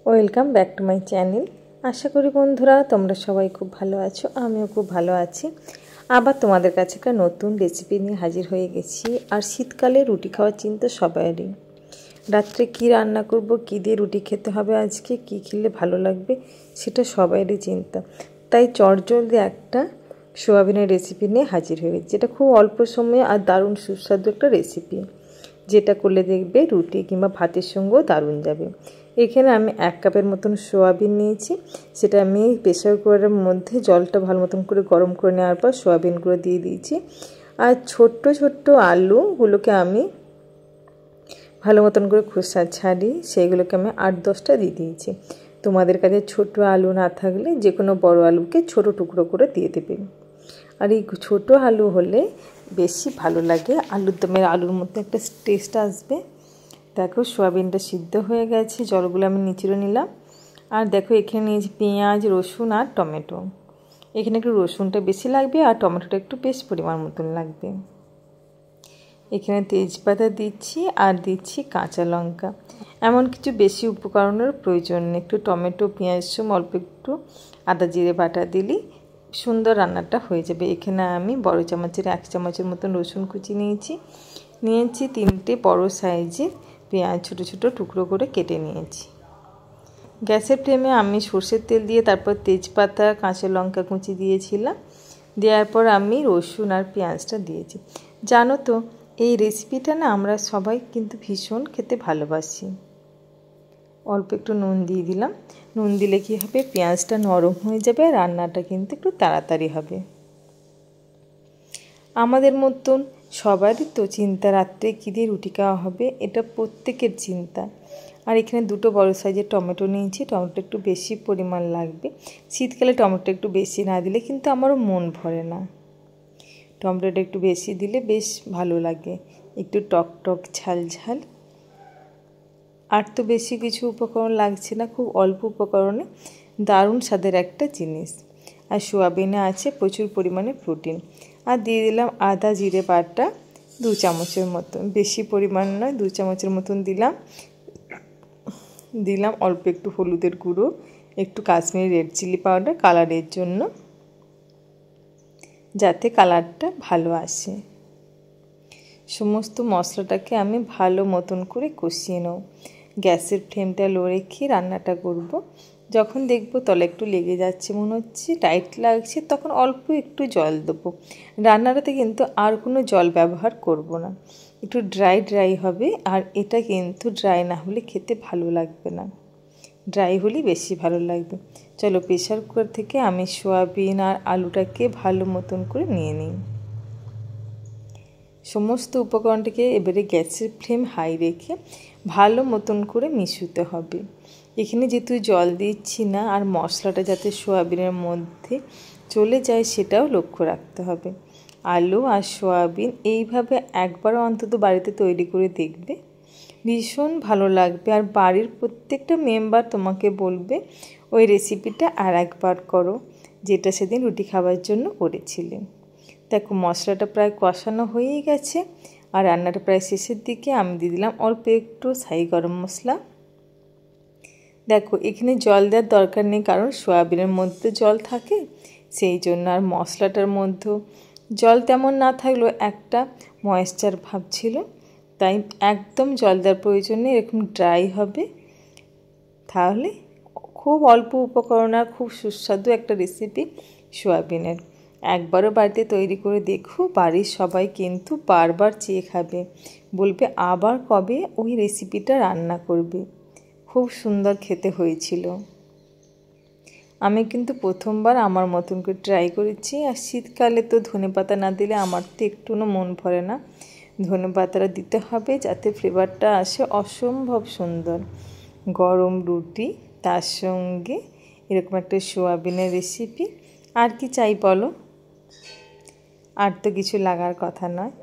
Welcome back to my channel. আশা করি বন্ধুরা তোমরা সবাই খুব ভালো আছো, আমিও খুব ভালো আছি। আবার তোমাদের কাছে একটা নতুন রেসিপি নিয়ে হাজির হয়ে গেছি। আর শীতকালে রুটি খাওয়ার চিন্তা সবারই। রাত্রে কি রান্না করব, কী দিয়ে রুটি খেতে হবে, আজকে কি খেলে ভালো লাগবে সেটা সবারই চিন্তা। তাই চটজলদি একটা সোয়াবিনের রেসিপি নিয়ে হাজির হয়ে গেছি, যেটা খুব অল্প সময়ে আর দারুণ সুস্বাদু একটা রেসিপি, যেটা করলে দেখবে রুটি কিংবা ভাতের সঙ্গেও দারুণ যাবে। এখানে আমি 1 কাপের মতন সোয়াবিন নিয়েছি। সেটা আমি প্রেসার কুকারের মধ্যে জলটা ভালো মতন করে গরম করে নেওয়ার পর সোয়াবিনগুলো দিয়ে দিয়েছি। আর ছোট্ট ছোট্ট আলুগুলোকে আমি ভালো মতন করে খোসা ছাড়িয়ে সেইগুলোকে আমি 8-10টা দিয়ে দিয়েছি। তোমাদের কাছে ছোটো আলু না থাকলে যে কোনো বড় আলুকে ছোটো টুকরো করে দিয়ে দেবে। আর এই ছোটো আলু হলে বেশি ভালো লাগে, আলুর দমের আলুর মধ্যে একটা টেস্ট আসবে। দেখো সোয়াবিনটা সিদ্ধ হয়ে গেছে, জলগুলো আমি নিচড়ে নিলাম। আর দেখো এখানে নিয়েছি পেঁয়াজ, রসুন আর টমেটো। এখানে একটু রসুনটা বেশি লাগবে আর টমেটোটা একটু বেশ পরিমাণ মতন লাগবে। এখানে তেজপাতা দিচ্ছি আর দিচ্ছি কাঁচা লঙ্কা। এমন কিছু বেশি উপকরণের প্রয়োজন নেই। একটু টমেটো, পেঁয়াজ, অল্প একটু আদা জিরে বাটা দিলেই সুন্দর রান্নাটা হয়ে যাবে। এখানে আমি বড় চামচের 1 চামচের মতন রসুন কুচি নিয়েছি 3টে বড় সাইজের পেঁয়াজ ছোটো ছোটো টুকরো করে কেটে নিয়েছি। গ্যাসের ফ্লেমে আমি সর্ষের তেল দিয়ে তারপর তেজপাতা, কাঁচা লঙ্কা কুচি দিয়েছিলাম। দেওয়ার পর আমি রসুন আর পেঁয়াজটা দিয়েছি। জানো তো এই রেসিপিটা না আমরা সবাই কিন্তু ভীষণ খেতে ভালোবাসি। অল্প একটু নুন দিয়ে দিলাম। নুন দিলে কী হবে, পেঁয়াজটা নরম হয়ে যাবে আর রান্নাটা কিন্তু একটু তাড়াতাড়ি হবে। আমাদের মতন সবারই তো চিন্তা রাত্রে কী দিয়ে রুটি খাওয়া হবে, এটা প্রত্যেকের চিন্তা। আর এখানে 2টো বড় সাইজের টমেটো নিয়েছি, টমেটো একটু বেশি পরিমাণ লাগবে। শীতকালে টমেটো একটু বেশি না দিলে কিন্তু আমারও মন ভরে না। টমেটোটা একটু বেশি দিলে বেশ ভালো লাগে, একটু টক টক ঝাল ঝাল। আর তো বেশি কিছু উপকরণ লাগছে না, খুব অল্প উপকরণে দারুণ স্বাদের একটা জিনিস। আর সোয়াবিনে আছে প্রচুর পরিমাণে প্রোটিন। আর দিয়ে দিলাম আদা জিরে বাটা 2 চামচের মতন, বেশি পরিমাণ নয়, 2 চামচের মতন দিলাম। অল্প একটু হলুদের গুঁড়ো, একটু কাশ্মীরি রেড চিলি পাউডার কালারের জন্য, যাতে কালারটা ভালো আসে। সমস্ত মশলাটাকে আমি ভালো মতন করে কষিয়ে নেব। গ্যাসের ফ্লেমটা লো রেখে রান্নাটা করব। যখন দেখবো তলে একটু লেগে যাচ্ছে, মনে হচ্ছে টাইট লাগছে, তখন অল্প একটু জল দেবো। রান্নাটাতে কিন্তু আর কোনো জল ব্যবহার করব না, একটু ড্রাই হবে। আর এটা কিন্তু ড্রাই না হলে খেতে ভালো লাগবে না, ড্রাই হলেই বেশি ভালো লাগবে। চলো প্রেসার কুকার থেকে আমি সোয়াবিন আর আলুটাকে ভালো মতন করে নিয়ে নিই। সমস্ত উপকরণটিকে এবারে গ্যাসের ফ্লেম হাই রেখে ভালো মতন করে মিশাতে হবে। এখানে যেহেতু জল দিচ্ছি না, আর মশলাটা যাতে সোয়াবিনের মধ্যে চলে যায় সেটাও লক্ষ্য রাখতে হবে। আলু আর সোয়াবিন এইভাবে একবারও অন্তত বাড়িতে তৈরি করে দেখবে, ভীষণ ভালো লাগবে। আর বাড়ির প্রত্যেকটা মেম্বার তোমাকে বলবে ওই রেসিপিটা আর একবার করো, যেটা সেদিন রুটি খাওয়ার জন্য করেছিলে। দেখো মশলাটা প্রায় কষানো হয়েই গেছে আর রান্নাটা প্রায় শেষের দিকে। আমি দিয়ে দিলাম অল্প একটু শাহি গরম মশলা। দেখো এখানে জল দেওয়ার দরকার নেই, কারণ সোয়াবিনের মধ্যে জল থাকে সেই জন্য। আর মশলাটার মধ্যেও জল তেমন না থাকলেও একটা ময়েশ্চার ভাব ছিল, তাই একদম জল দেওয়ার প্রয়োজন নেই। এরকম ড্রাই হবে, তাহলে খুব অল্প উপকরণ আর খুব সুস্বাদু একটা রেসিপি সোয়াবিনের। একবারও বাড়িতে তৈরি করে দেখো, বাড়ির সবাই কিন্তু বারবার চেয়ে খাবে, বলবে আবার কবে ওই রেসিপিটা রান্না করবে। খুব সুন্দর খেতে হয়েছিল। আমি কিন্তু প্রথমবার আমার মতন করে ট্রাই করেছি। আর শীতকালে তো ধনেপাতা না দিলে আমার তো একটুও মন ভরে না। ধনেপাতাটা দিতে হবে যাতে ফ্লেভারটা আসে অসম্ভব সুন্দর। গরম রুটি, তার সঙ্গে এরকম একটা সোয়াবিনের রেসিপি, আর কি চাই বলো? আর তো কিছু লাগার কথা নয়।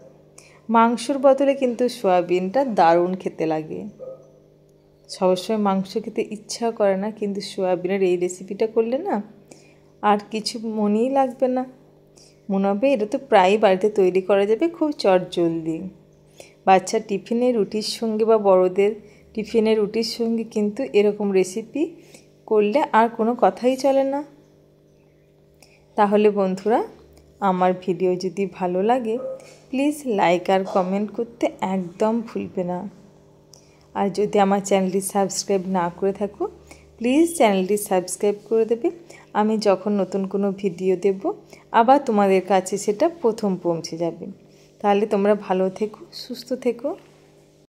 মাংসর বদলে কিন্তু সোয়াবিনটা দারুণ খেতে লাগে। সবসময় মাংস খেতে ইচ্ছা করে না, কিন্তু সোয়াবিনের এই রেসিপিটা করলে না আর কিছু মনেই লাগবে না, মনে হবে এটা তো প্রায় বাড়িতে তৈরি করা যাবে খুব চটজলদি। বাচ্চা টিফিনে রুটির সঙ্গে বা বড়দের টিফিনের রুটির সঙ্গে কিন্তু এরকম রেসিপি করলে আর কোনো কথাই চলে না। তাহলে বন্ধুরা, আমার ভিডিও যদি ভালো লাগে প্লিজ লাইক আর কমেন্ট করতে একদম ভুলবে না। আর যদি আমার চ্যানেলটি সাবস্ক্রাইব না করে থাকো প্লিজ চ্যানেলটি সাবস্ক্রাইব করে দেবে। আমি যখন নতুন কোনো ভিডিও দেব আবার তোমাদের কাছে সেটা প্রথম পৌঁছে যাবে। তাহলে তোমরা ভালো থেকো, সুস্থ থেকো।